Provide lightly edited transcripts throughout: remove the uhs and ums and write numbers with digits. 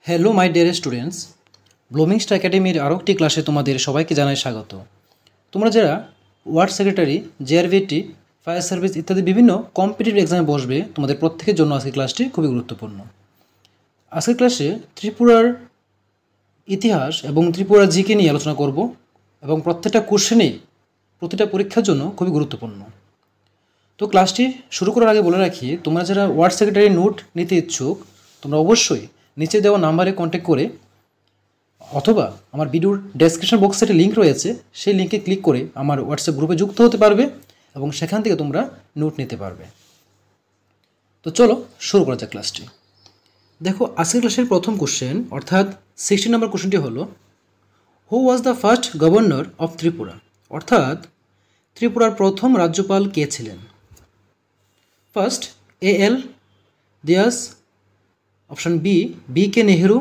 Hello my dear students, ব্লুমিংস্টার একাডেমির আরও একটি ক্লাসে তোমাদের সবাইকে জানাই স্বাগত। তোমরা যারা ওয়ার্ড সেক্রেটারি, জেআরভিটি, ফায়ার সার্ভিস ইত্যাদি বিভিন্ন কম্পিটিটিভ এক্সামে বসবে, তোমাদের প্রত্যেকের জন্য আজকের ক্লাসটি খুবই গুরুত্বপূর্ণ। আজকের ক্লাসে ত্রিপুরার ইতিহাস এবং ত্রিপুরা জিকে নিয়ে আলোচনা করব এবং প্রত্যেকটা কোশ্চেনেই প্রতিটা পরীক্ষার জন্য খুবই গুরুত্বপূর্ণ। তো ক্লাসটি শুরু করার আগে বলে রাখি, তোমরা যারা ওয়ার্ড সেক্রেটারি নোট নিতে ইচ্ছুক, তোমরা অবশ্যই নিচে দেওয়া নাম্বারে কন্ট্যাক্ট করে অথবা আমার ভিডিওর ডেসক্রিপশন বক্সে একটি লিঙ্ক রয়েছে, সেই লিঙ্কে ক্লিক করে আমার হোয়াটসঅ্যাপ গ্রুপে যুক্ত হতে পারবে এবং সেখান থেকে তোমরা নোট নিতে পারবে। তো চলো শুরু করা যাক ক্লাসটি। দেখো, আজকের ক্লাসের প্রথম কোশ্চেন অর্থাৎ 16 নম্বর কোশ্চেনটি হলো, who was the first governor of Tripura? অর্থাৎ ত্রিপুরার প্রথম রাজ্যপাল কে ছিলেন? First L Dias, option B K Nehru,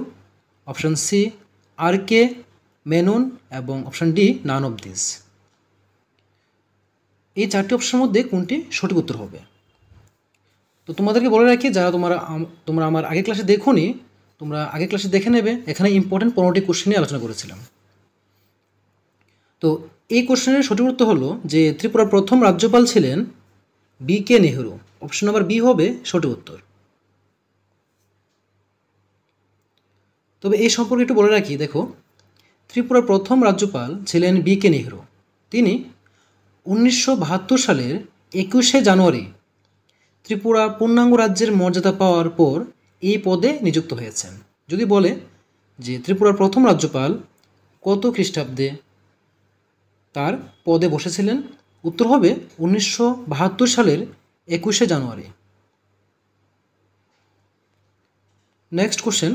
option C R K Menon এবং option D none of this. এই চারটি অপশনের মধ্যে কোনটি সঠিক উত্তর হবে? তো তোমাদেরকে বলে রাখি, যারা তোমরা আমার আগের ক্লাসে দেখোনি, তোমরা আগের ক্লাসে দেখে নেবে। এখানে ইম্পর্টেন্ট 15টি কোশ্চেন নিয়ে আলোচনা করেছিলাম। তো এই কোশ্চেনের সঠিক উত্তর হলো যে ত্রিপুরার প্রথম রাজ্যপাল ছিলেন B K Nehru. Option number B হবে সঠিক উত্তর। তবে এই সম্পর্কে একটু বলে রাখি, দেখো, ত্রিপুরার প্রথম রাজ্যপাল ছিলেন বি কে নেহেরু। তিনি 1972 সালের 21শে জানুয়ারি ত্রিপুরা পূর্ণাঙ্গ রাজ্যের মর্যাদা পাওয়ার পর এই পদে নিযুক্ত হয়েছেন। যদি বলে যে ত্রিপুরার প্রথম রাজ্যপাল কত খ্রিস্টাব্দে তার পদে বসেছিলেন, উত্তর হবে 1972 সালের 21শে জানুয়ারি। Next question,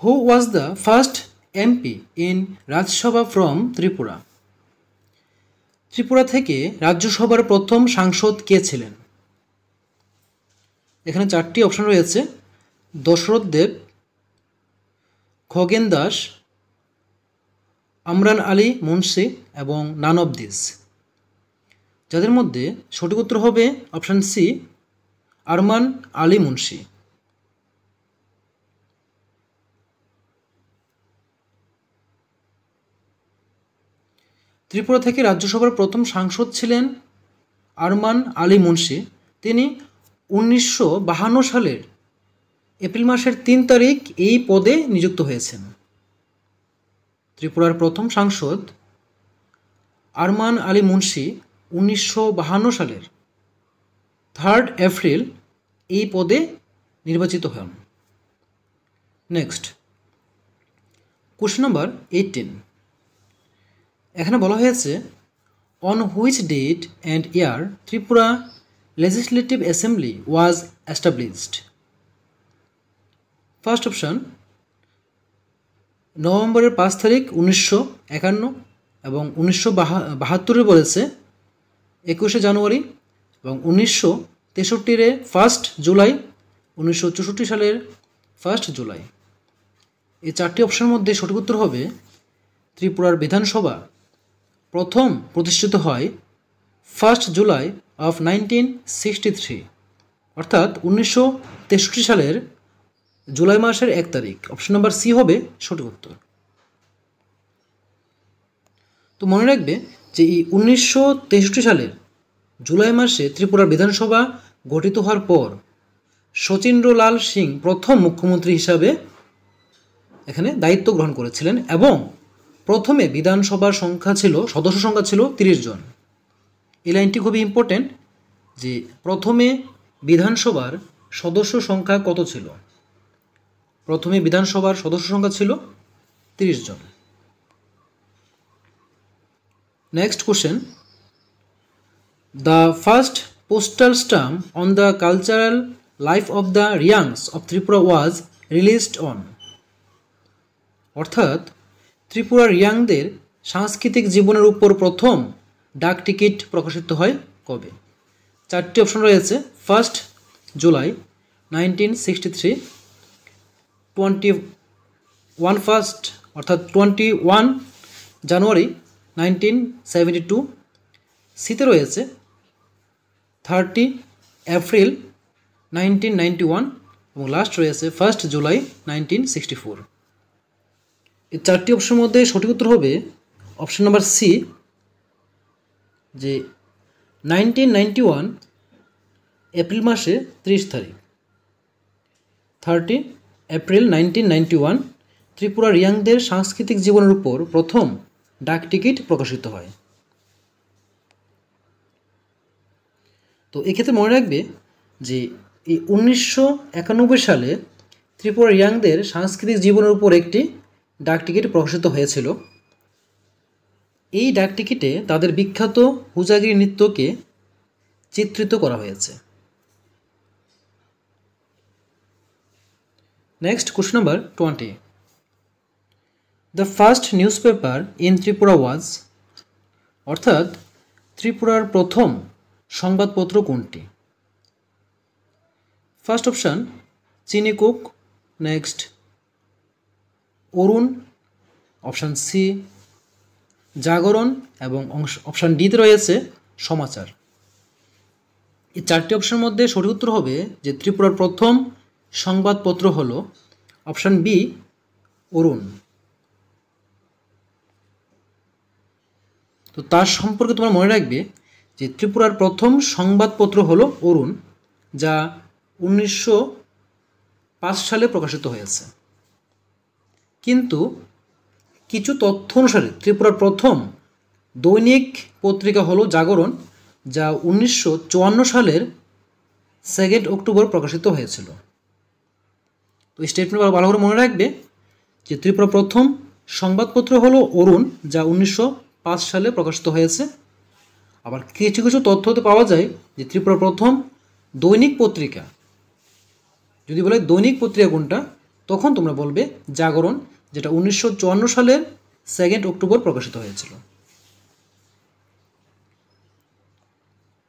who was the first MP in Rajya Sabha from Tripura? Tripura থেকে রাজ্যসভার প্রথম সাংসদ কে ছিলেন? এখানে চারটি অপশন রয়েছে: দশরথ দেব, খগেন দাস, আমরান আলী মুন্সি এবং নান অফ দিস। যাদের মধ্যে সঠিক উত্তর হবে অপশান সি, আরমান আলী মুন্সি। ত্রিপুরা থেকে রাজ্যসভার প্রথম সাংসদ ছিলেন আরমান আলী মুন্সি। তিনি 1952 সালের এপ্রিল মাসের 3 তারিখ এই পদে নিযুক্ত হয়েছেন। ত্রিপুরার প্রথম সাংসদ আরমান আলী মুন্সি 1952 সালের 3 এপ্রিল এই পদে নির্বাচিত হন। Next question number 18। এখানে বলা হয়েছে, on which date and year Tripura legislative assembly was established? First option নভেম্বরের 5 তারিখ 1951 এবং 1972 বলেছে 21শে জানুয়ারি এবং 1963 1 জুলাই, 1964 সালের 1 জুলাই। এই চারটি অপশনের মধ্যে সঠিক উত্তর হবে ত্রিপুরার বিধানসভা প্রথম প্রতিষ্ঠিত হয় 1 জুলাই অফ 1963, অর্থাৎ 1963 সালের জুলাই মাসের 1 তারিখ। অপশন নাম্বার সি হবে সঠিক উত্তর। তো মনে রাখবে যে এই 1963 সালের জুলাই মাসে ত্রিপুরার বিধানসভা গঠিত হওয়ার পর শচীন্দ্রলাল সিং প্রথম মুখ্যমন্ত্রী হিসাবে এখানে দায়িত্ব গ্রহণ করেছিলেন এবং প্রথমে বিধানসভার সদস্য সংখ্যা ছিল 30 জন। এই লাইনটি খুবই ইম্পর্টেন্ট যে প্রথমে বিধানসভার সদস্য সংখ্যা কত ছিল? প্রথমে বিধানসভার সদস্য সংখ্যা ছিল 30 জন। Next question, the first postal stamp on the cultural life of the Reangs of Tripura was released on? অর্থাৎ ত্রিপুরার রিয়াংদের সাংস্কৃতিক জীবনের উপর প্রথম ডাক টিকিট প্রকাশিত হয় কবে? চারটি অপশন রয়েছে: 1 জুলাই 1963, 21 জানুয়ারি 1972, সিতে রয়েছে 30 এপ্রিল 1991 এবং লাস্ট রয়েছে 1 জুলাই 1964। এই 4টি অপশনের মধ্যে সঠিক উত্তর হবে অপশন নাম্বার সি, যে 1991 এপ্রিল মাসে 30 তারিখ, 30 এপ্রিল 1991 ত্রিপুরার ইয়াংদের সাংস্কৃতিক জীবনের উপর প্রথম ডাক টিকিট প্রকাশিত হয়। তো এক্ষেত্রে মনে রাখবে যে এই 1991 সালে ত্রিপুরার ইয়াংদের সাংস্কৃতিক জীবনের উপর একটি ডাক টিকিট প্রকাশিত হয়েছিল। এই ডাক টিকিটে তাদের বিখ্যাত হুজাগিরি নৃত্যকে চিত্রিত করা হয়েছে। Next question number 20। The first newspaper in Tripura was, অর্থাৎ ত্রিপুরার প্রথম সংবাদপত্র কোনটি? First option Chinikuk, next Arun, option C Jagaran এবং অপশান ডিতে রয়েছে সমাচার। এই 4টি অপশনের মধ্যে সঠিক উত্তর হবে যে ত্রিপুরার প্রথম সংবাদপত্র হল অপশান বি অরুণ। তো তার সম্পর্কে তোমরা মনে রাখবে যে ত্রিপুরার প্রথম সংবাদপত্র হলো অরুণ, যা 1905 সালে প্রকাশিত হয়েছে। কিন্তু কিছু তথ্য অনুসারে ত্রিপুরার প্রথম দৈনিক পত্রিকা হলো জাগরণ, যা 1954 সালের 2 অক্টোবর প্রকাশিত হয়েছিল। তো এই স্টেটমেন্ট ভালো করে মনে রাখবে যে ত্রিপুরার প্রথম সংবাদপত্র হলো অরুণ, যা 1905 সালে প্রকাশিত হয়েছে। আবার কিছু কিছু তথ্য হতে পাওয়া যায় যে ত্রিপুরার প্রথম দৈনিক পত্রিকা, যদি বলে দৈনিক পত্রিকা কোনটা, তখন তোমরা বলবে জাগরণ, যেটা 1954 সালের 2 অক্টোবর প্রকাশিত হয়েছিল।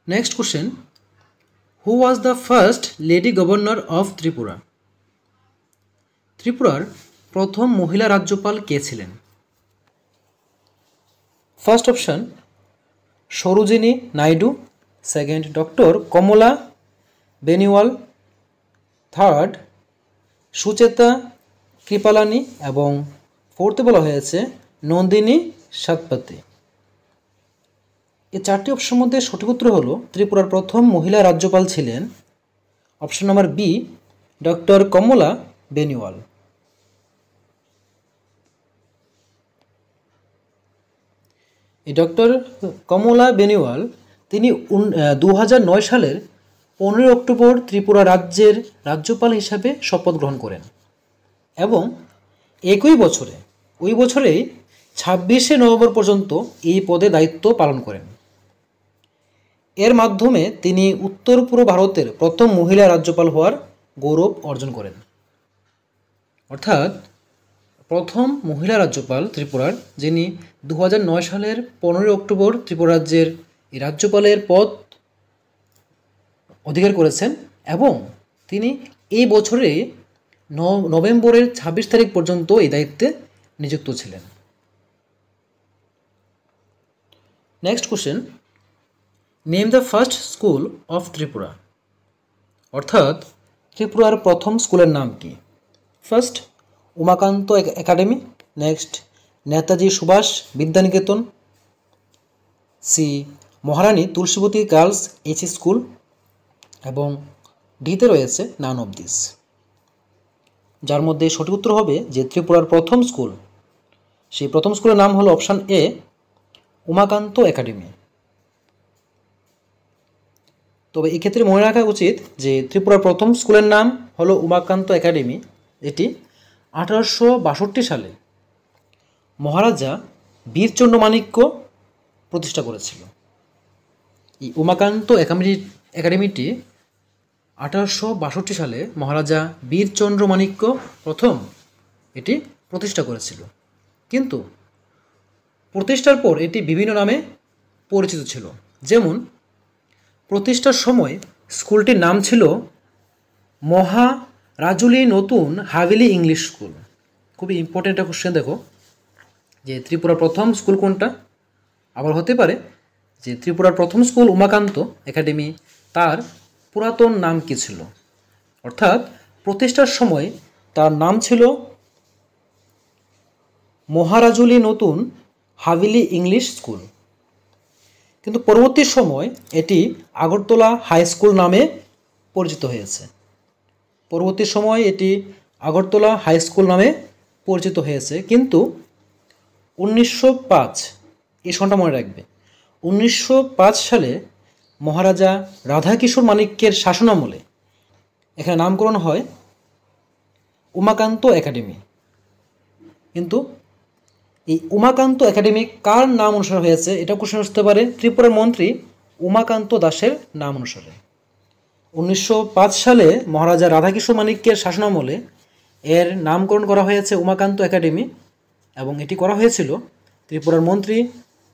Next question, who was the first lady governor of Tripura? ত্রিপুরার প্রথম মহিলা রাজ্যপাল কে ছিলেন? First option Sarojini Naidu, second doctor Kamla Beniwal, third Sucheta Kripalani এবং ফোর্থে বলা হয়েছে নন্দিনী সাতপাতি। এই 4টি অপশনের মধ্যে সঠিক উত্তর হলো ত্রিপুরার প্রথম মহিলা রাজ্যপাল ছিলেন option number B doctor Kamla Beniwal. এই ডক্টর কমলা বেনিওয়াল তিনি 2009 সালের 15 অক্টোবর ত্রিপুরা রাজ্যের রাজ্যপাল হিসাবে শপথ গ্রহণ করেন এবং ওই বছরেই 26শে নভেম্বর পর্যন্ত এই পদে দায়িত্ব পালন করেন। এর মাধ্যমে তিনি উত্তর পূর্ব ভারতের প্রথম মহিলা রাজ্যপাল হওয়ার গৌরব অর্জন করেন। অর্থাৎ প্রথম মহিলা রাজ্যপাল ত্রিপুরার, যিনি 2009 সালের 15 অক্টোবর ত্রিপুরা রাজ্যের এই রাজ্যপালের পদ অধিকার করেছেন এবং তিনি এই বছরে নভেম্বরের 26 তারিখ পর্যন্ত এই দায়িত্বে নিযুক্ত ছিলেন। Next question, name the first school of Tripura. অর্থাৎ ত্রিপুরার প্রথম স্কুলের নাম কি? First Umakanta academy, next Netaji Subhash Vidyaniketan, C Maharani Tulsibati girls H school এবং ডিতে রয়েছে নান অফ দিস। যার মধ্যে সঠিক উত্তর হবে যে ত্রিপুরার প্রথম স্কুল, সেই প্রথম স্কুলের নাম হলো অপশান এ উমাকান্ত একাডেমি। তবে এক্ষেত্রে মনে রাখা উচিত যে ত্রিপুরার প্রথম স্কুলের নাম হলো উমাকান্ত একাডেমি, এটি 1862 সালে মহারাজা বীরচন্দ্র মাণিক্য প্রতিষ্ঠা করেছিল। এই উমাকান্ত একাডেমিটি 1862 সালে মহারাজা বীরচন্দ্র মাণিক্য প্রথম এটি প্রতিষ্ঠা করেছিল, কিন্তু প্রতিষ্ঠার পর এটি বিভিন্ন নামে পরিচিত ছিল। যেমন প্রতিষ্ঠার সময় স্কুলটির নাম ছিল মহারাজুলি নতুন হাভেলি ইংলিশ স্কুল। খুবই ইম্পর্টেন্ট একটা কোশ্চেন, দেখো যে ত্রিপুরার প্রথম স্কুল কোনটা? আবার হতে পারে যে ত্রিপুরার প্রথম স্কুল উমাকান্ত একাডেমি, তার পুরাতন নাম কী ছিল? অর্থাৎ প্রতিষ্ঠার সময় তার নাম ছিল মহারাজুলি নতুন হাভেলি ইংলিশ স্কুল, কিন্তু পরবর্তী সময় এটি আগরতলা হাই স্কুল নামে পরিচিত হয়েছে। পরবর্তী সময় এটি আগরতলা হাই স্কুল নামে পরিচিত হয়েছে, কিন্তু 1905, এই সনটা মনে রাখবে, 1905 সালে মহারাজা রাধাকিশোর মানিক্যের শাসনামলে এখানে নামকরণ হয় উমাকান্ত একাডেমি। কিন্তু এই উমাকান্ত একাডেমি কার নাম অনুসারে হয়েছে এটা কোশ্চেন আসতে পারে। ত্রিপুরার মন্ত্রী উমাকান্ত দাসের নাম অনুসারে। 1905 সালে মহারাজা রাধাকিশোর মানিক্যের শাসনামলে এর নামকরণ করা হয়েছে উমাকান্ত একাডেমি, এবং এটি করা হয়েছিল ত্রিপুরার মন্ত্রী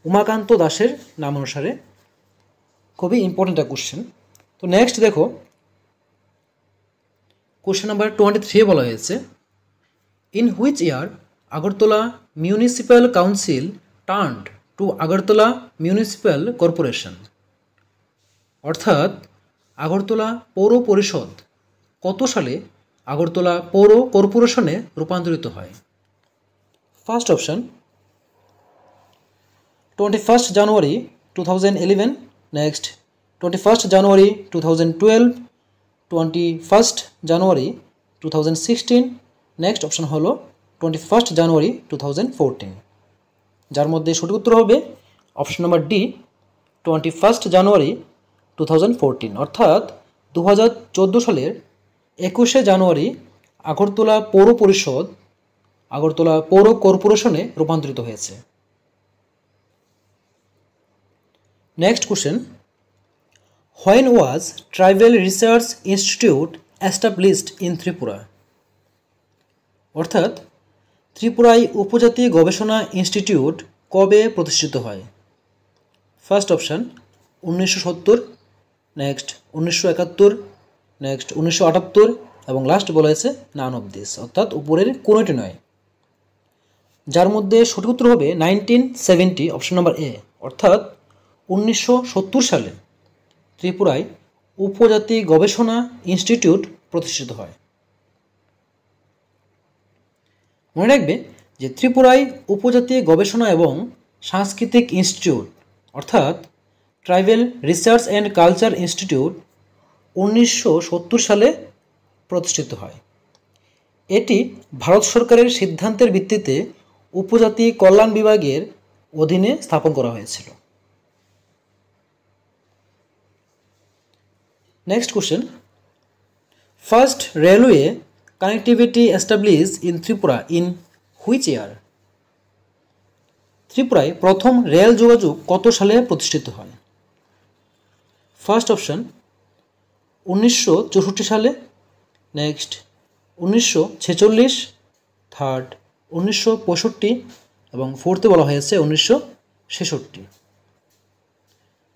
উমাকান্ত দাসের নাম অনুসারে। খুবই ইম্পর্টেন্ট একটা কোশ্চেন। তো নেক্সট দেখো, কোশ্চেন নাম্বার 23 বলা হয়েছে, in which year Agartala municipal council turned to Agartala municipal corporation. অর্থাৎ আগরতলা পৌর পরিষদ কত সালে আগরতলা পৌর কর্পোরেশনে রূপান্তরিত হয়? ফার্স্ট অপশন 21 জানুয়ারি 2011, নেক্সট 21 জানুয়ারি 2012, 21 জানুয়ারি 2016, নেক্সট অপশন হলো 21 জানুয়ারি 2014, যার মধ্যে সঠিক উত্তর হবে অপশন নাম্বার ডি, 21 জানুয়ারি 2014। অর্থাৎ 2014 সালের 21 জানুয়ারি আগরতলা পৌর পরিষদ আগরতলা পৌর কর্পোরেশনে রূপান্তরিত হয়েছে। Next question, when was tribal research institute established in Tripura? অর্থাৎ ত্রিপুরায় উপজাতি গবেষণা ইনস্টিটিউট কবে প্রতিষ্ঠিত হয়? ফার্স্ট অপশান 1970, নেক্সট 1971, নেক্সট 1978, এবং লাস্ট বলা হয়েছে নান অফ দিস, অর্থাৎ উপরের কোনোটি নয়। যার মধ্যে সঠিক উত্তর হবে 1970, অপশন নাম্বার এ, অর্থাৎ 1970 সালে ত্রিপুরায় উপজাতি গবেষণা ইনস্টিটিউট প্রতিষ্ঠিত হয়। মনে রাখবে যে ত্রিপুরায় উপজাতি গবেষণা এবং সাংস্কৃতিক ইনস্টিটিউট অর্থাৎ tribal research and culture institute 1970 সালে প্রতিষ্ঠিত হয়। এটি ভারত সরকারের সিদ্ধান্তের ভিত্তিতে উপজাতি কল্যাণ বিভাগের অধীনে স্থাপন করা হয়েছিল। Next question, first railway connectivity established in Tripura in which ইয়ার? ত্রিপুরায় প্রথম রেল যোগাযোগ কত সালে প্রতিষ্ঠিত হয়? ফার্স্ট অপশন 1964 সালে, নেক্সট 1946, থার্ড 1965, এবং ফোর্থে বলা হয়েছে 1966,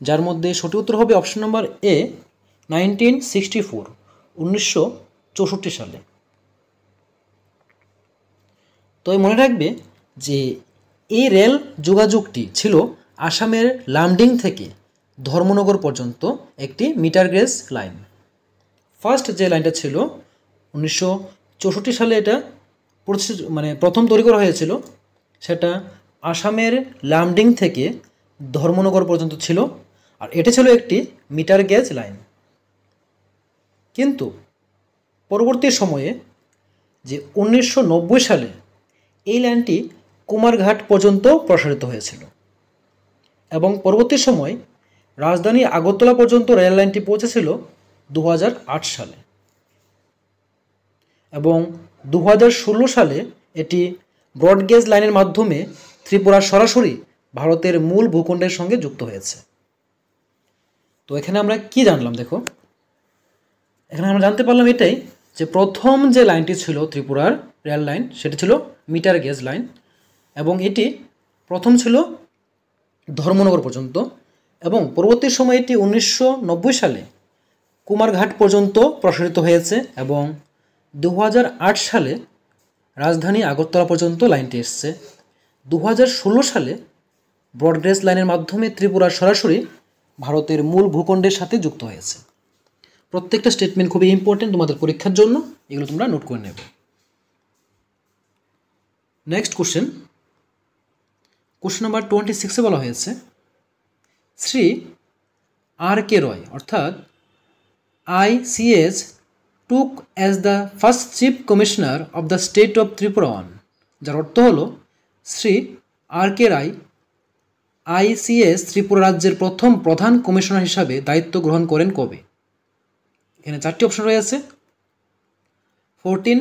যার মধ্যে সঠিক উত্তর হবে অপশন নাম্বার এ, 1964, 1964 সালে। তো মনে রাখবে যে এই রেল যোগাযোগটি ছিল আসামের লামডিং থেকে ধর্মনগর পর্যন্ত একটি মিটার গেজ লাইন। ফার্স্ট যে লাইনটা ছিল 1964 সালে এটা প্রথম তৈরি করা হয়েছিল, সেটা আসামের লামডিং থেকে ধর্মনগর পর্যন্ত ছিল, আর এটা ছিল একটি মিটার গেজ লাইন। কিন্তু পরবর্তী সময়ে যে 1990 সালে এই লাইনটি কুমারঘাট পর্যন্ত প্রসারিত হয়েছিল, এবং পরবর্তী সময় রাজধানী আগরতলা পর্যন্ত রেল লাইনটি পৌঁছেছিল 2008 সালে, এবং 2016 সালে এটি ব্রডগেজ লাইনের মাধ্যমে ত্রিপুরা সরাসরি ভারতের মূল ভূখণ্ডের সঙ্গে যুক্ত হয়েছে। তো এখানে আমরা কি জানলাম? দেখো, এখানে আমরা জানতে পারলাম এটাই যে প্রথম যে লাইনটি ছিল ত্রিপুরার রেল লাইন সেটি ছিল মিটার গেজ লাইন, এবং এটি প্রথম ছিল ধর্মনগর পর্যন্ত, এবং পরবর্তী সময়ে এটি 1990 সালে কুমারঘাট পর্যন্ত প্রসারিত হয়েছে, এবং 2008 সালে রাজধানী আগরতলা পর্যন্ত লাইনটি এসছে। 2016 সালে ব্রডগেজ লাইনের মাধ্যমে ত্রিপুরা সরাসরি ভারতের মূল ভূখণ্ডের সাথে যুক্ত হয়েছে। প্রত্যেকটা স্টেটমেন্ট খুবই ইম্পর্টেন্ট তোমাদের পরীক্ষার জন্য। এগুলো তোমরা নোট করে নেবে। নেক্সট কোশ্চেন নাম্বার 26 বলা হয়েছে শ্রী আর কে রয় অর্থাৎ ICS took as the first chief commissioner of the state of Tripura on, যার অর্থ হলো শ্রী আর কে রায় ICS ত্রিপুরা রাজ্যের প্রথম প্রধান কমিশনার হিসাবে দায়িত্ব গ্রহণ করেন কবে? এখানে 4টি অপশন রয়েছে 14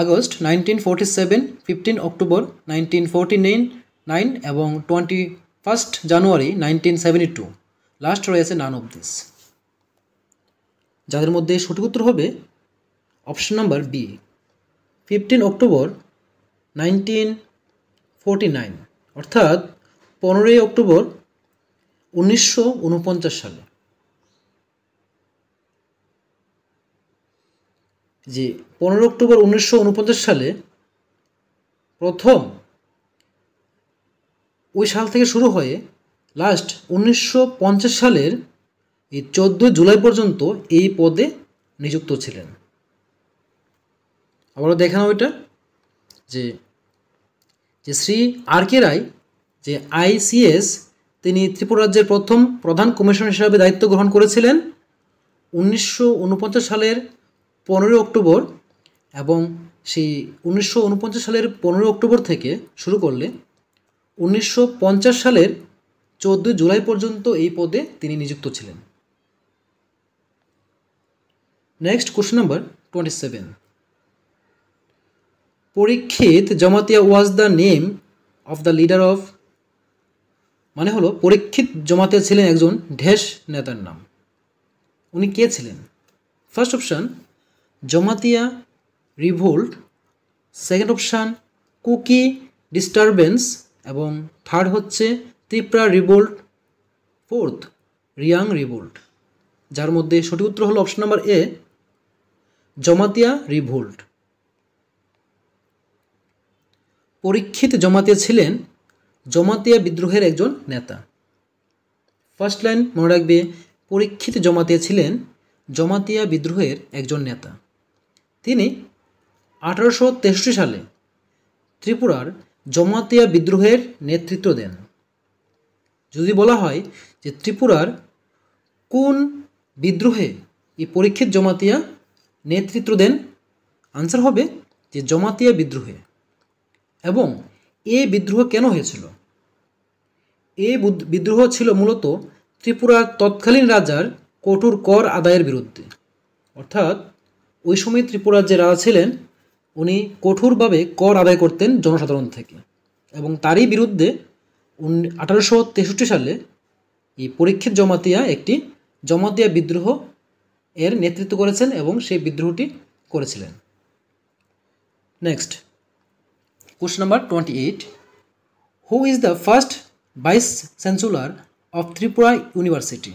আগস্ট 1947, 15 অক্টোবর 1949 এবং 21 জানুয়ারি 1972। লাস্ট রয়েছে নান অফ দিস। যাদের মধ্যে সঠিক উত্তর হবে অপশন নাম্বার বি 15 অক্টোবর 1949 অর্থাৎ 15 অক্টোবর 1949 সালে। যে 15 অক্টোবর 1949 সালে প্রথম ওই সাল থেকে শুরু হয়ে লাস্ট 1950 সালের এই 14 জুলাই পর্যন্ত এই পদে নিযুক্ত ছিলেন। আবারও দেখানো ওইটা যে শ্রী আর কে রায় যে ICS তিনি ত্রিপুরা রাজ্যের প্রথম প্রধান কমিশনার হিসাবে দায়িত্ব গ্রহণ করেছিলেন 1949 সালের 15 অক্টোবর এবং সেই 1949 সালের 15 অক্টোবর থেকে শুরু করলে 1950 সালের 14 জুলাই পর্যন্ত এই পদে তিনি নিযুক্ত ছিলেন। Next question number 27 Parikshit Jamatia was the name of the leader of, মানে হলো পরীক্ষিত জমাতিয়া ছিলেন একজন ঢেস নেতার নাম। উনি কে ছিলেন? First option Jamatia revolt, second option Kuki disturbance এবং থার্ড হচ্ছে Tripura revolt, fourth Reang revolt. যার মধ্যে সঠিক উত্তর হলো option number A Jamatia revolt. Parikshit Jamatia ছিলেন জমাতিয়া বিদ্রোহের একজন নেতা। ফার্স্ট লাইন মনে রাখবে, পরীক্ষিত জমাতিয়া ছিলেন জমাতিয়া বিদ্রোহের একজন নেতা। তিনি 1863 সালে ত্রিপুরার জমাতিয়া বিদ্রোহের নেতৃত্ব দেন। যদি বলা হয় যে ত্রিপুরার কোন বিদ্রোহে এই পরীক্ষিত জমাতিয়া নেতৃত্ব দেন, আনসার হবে যে জমাতিয়া বিদ্রোহে। এবং এই বিদ্রোহ কেন হয়েছিল? এই বিদ্রোহ ছিল মূলত ত্রিপুরার তৎকালীন রাজার কঠোর কর আদায়ের বিরুদ্ধে। অর্থাৎ ওই সময় ত্রিপুরার যে রাজা ছিলেন উনি কঠোরভাবে কর আদায় করতেন জনসাধারণ থেকে, এবং তারই বিরুদ্ধে 1863 সালে এই পরীক্ষিত জমাতিয়া একটি জমাতিয়া বিদ্রোহ এর নেতৃত্ব করেছেন এবং সেই বিদ্রোহটি করেছিলেন। Next question number 28 who is the first vice chancellor of Tripura university?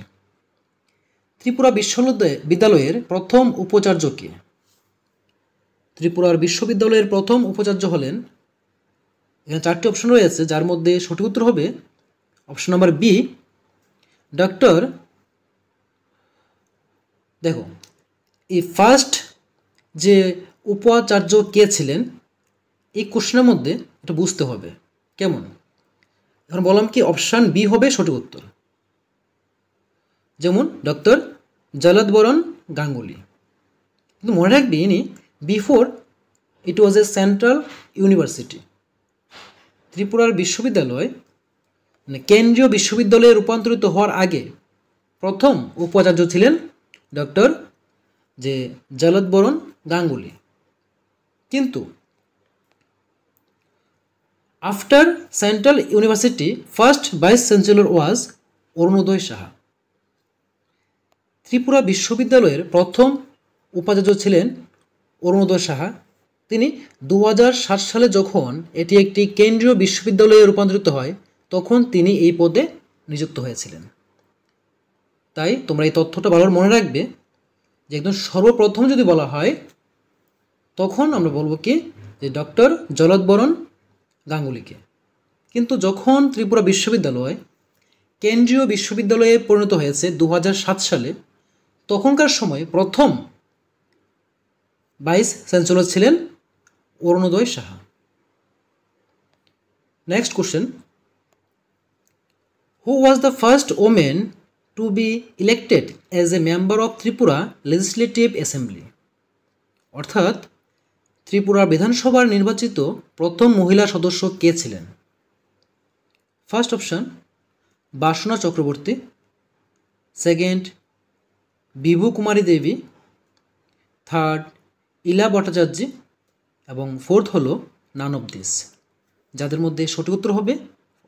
Tripura বিশ্ববিদ্যালয়ের প্রথম উপাচার্য কে? ত্রিপুরার বিশ্ববিদ্যালয়ের প্রথম উপাচার্য হলেন, এখানে 4টি অপশন রয়েছে যার মধ্যে সঠিক উত্তর হবে অপশন নাম্বার বি ডক্টর। দেখো এই ফার্স্ট যে উপাচার্য কে ছিলেন এই কোশ্চেনের মধ্যে এটা বুঝতে হবে কেমন। এখন বললাম কি অপশান বি হবে সঠিক উত্তর, যেমন ডক্টর জলদবরণ গাঙ্গুলি। কিন্তু মনে রাখবি ইনি before it was a central university. ত্রিপুরার বিশ্ববিদ্যালয় মানে কেন্দ্রীয় বিশ্ববিদ্যালয়ে রূপান্তরিত হওয়ার আগে প্রথম উপাচার্য ছিলেন ডক্টর যে জলদবরণ গাঙ্গুলি। কিন্তু after central university first vice chancellor was Arunoday Saha. Tripura বিশ্ববিদ্যালয়ের প্রথম উপাচার্য ছিলেন অরুণোদয় সাহা। তিনি 2007 সালে যখন এটি একটি কেন্দ্রীয় বিশ্ববিদ্যালয়ে রূপান্তরিত হয় তখন তিনি এই পদে নিযুক্ত হয়েছিলেন। তাই তোমরা এই তথ্যটা ভালো মনে রাখবে যে একদম সর্বপ্রথম যদি বলা হয় তখন আমরা বলবো কি যে ডক্টর জলদবরণ গাঙ্গুলিকে। কিন্তু যখন ত্রিপুরা বিশ্ববিদ্যালয় কেন্দ্রীয় বিশ্ববিদ্যালয়ে পরিণত হয়েছে 2007 সালে, তখনকার সময় প্রথম ভাইস চ্যান্সেলর ছিলেন Arunoday Saha. Next question, who was the first women to be elected as a member of Tripura legislative assembly? অর্থাৎ ত্রিপুরা বিধানসভার নির্বাচিত প্রথম মহিলা সদস্য কে ছিলেন? ফার্স্ট অপশন বাসনা চক্রবর্তী, সেকেন্ড বিভু কুমারী দেবী, থার্ড ইলা ভট্টাচার্য এবং ফোর্থ হলো নান অফ দিস। যাদের মধ্যে সঠিক উত্তর হবে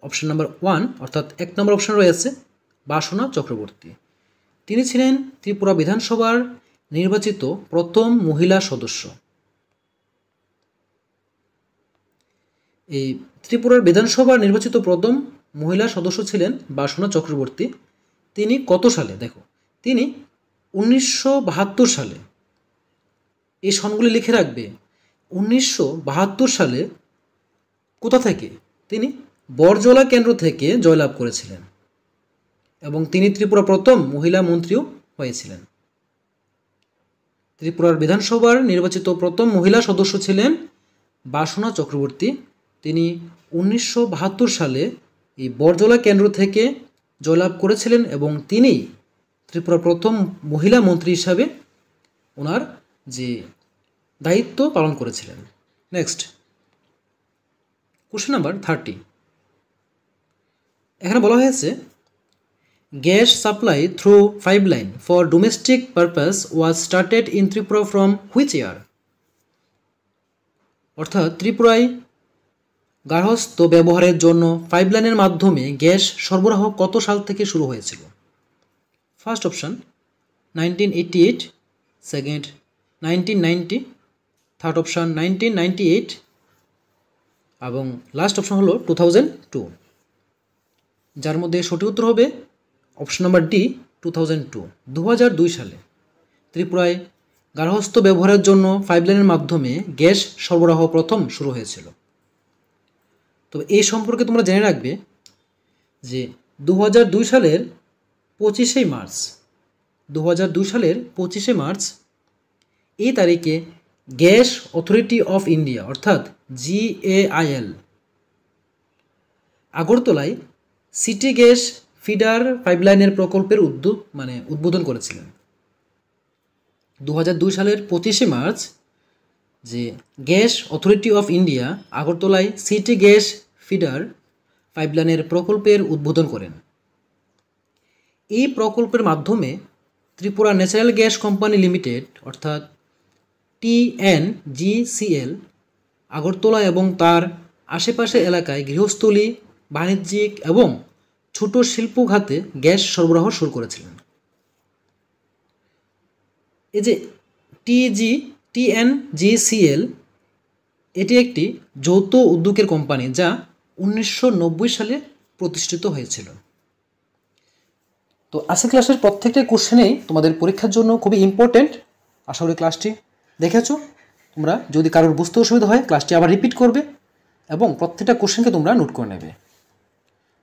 অপশন নাম্বার 1, অর্থাৎ 1 নম্বর অপশন রয়েছে বাসনা চক্রবর্তী। তিনি ছিলেন ত্রিপুরা বিধানসভার নির্বাচিত প্রথম মহিলা সদস্য। এই ত্রিপুরার বিধানসভার নির্বাচিত প্রথম মহিলা সদস্য ছিলেন বাসনা চক্রবর্তী। তিনি কত সালে? দেখো, তিনি 1972 সালে, এই সনগুলি লিখে রাখবে, 1972 সালে কোথা থেকে? তিনি বরজলা কেন্দ্র থেকে জয়লাভ করেছিলেন এবং তিনি ত্রিপুরা প্রথম মহিলা মন্ত্রীও হয়েছিলেন। ত্রিপুরার বিধানসভার নির্বাচিত প্রথম মহিলা সদস্য ছিলেন বাসনা চক্রবর্তী। তিনি 1972 সালে এই বরজলা কেন্দ্র থেকে জয়লাভ করেছিলেন এবং তিনি ত্রিপুরা প্রথম মহিলা মন্ত্রী হিসাবে ওনার যে দায়িত্ব পালন করেছিলেন। নেক্সট কোশ্চেন নাম্বার 30, এখানে বলা হয়েছে gas supply through pipeline for domestic purpose was started in Tripura from which year? অর্থাৎ ত্রিপুরায় গার্হস্থ্য ব্যবহারের জন্য পাইপলাইনের মাধ্যমে গ্যাস সরবরাহ কত সাল থেকে শুরু হয়েছিল? First option 1988, second 1990, third option 1998 এবং লাস্ট অপশন হলো 2002। যার মধ্যে সঠিক উত্তর হবে অপশন নাম্বার ডি 2002। 2002 সালে ত্রিপুরায় গার্হস্থ্য ব্যবহারের জন্য পাইপলাইনের মাধ্যমে গ্যাস সরবরাহ প্রথম শুরু হয়েছিল। তো এই সম্পর্কে তোমরা জেনে রাখবে যে 2002 সালের 25শে মার্চ, 2002 সালের 25শে মার্চ এই তারিখে গ্যাস অথরিটি অফ ইন্ডিয়া অর্থাৎ GAIL আগরতলায় সিটি গ্যাস ফিডার পাইপলাইনের প্রকল্পের উদ্বোধন করেছিলেন। 2002 সালের 25শে মার্চ যে গ্যাস অথরিটি অফ ইন্ডিয়া আগরতলায় সিটি গ্যাস ফিডার পাইপলাইনের প্রকল্পের উদ্বোধন করেন। এই প্রকল্পের মাধ্যমে Tripura natural gas company limited অর্থাৎ TNGCL আগরতলা এবং তার আশেপাশের এলাকায় গৃহস্থলী, বাণিজ্যিক এবং ছোট শিল্প খাতে গ্যাস সরবরাহ শুরু করেছিলেন। এই যে TNGCL এটি একটি যৌথ উদ্যোগের কোম্পানি যা 1990 সালে প্রতিষ্ঠিত হয়েছিল। তো আজকের ক্লাসের প্রত্যেকটা কোশ্চেনেই তোমাদের পরীক্ষার জন্য খুবই ইম্পর্টেন্ট। আশা করি ক্লাসটি দেখেছো। তোমরা যদি কারোর বুঝতে অসুবিধা হয় ক্লাসটি আবার রিপিট করবে এবং প্রত্যেকটা কোশ্চেনকে তোমরা নোট করে নেবে।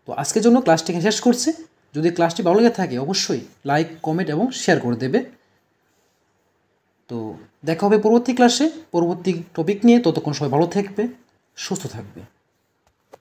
তো আজকের জন্য ক্লাসটিকে শেষ করছি। যদি ক্লাসটি ভালো লেগে থাকে অবশ্যই লাইক, কমেন্ট এবং শেয়ার করে দেবে। তো দেখা হবে পরবর্তী ক্লাসে পরবর্তী টপিক নিয়ে। ততক্ষণ সবাই ভালো থাকবে, সুস্থ থাকবে।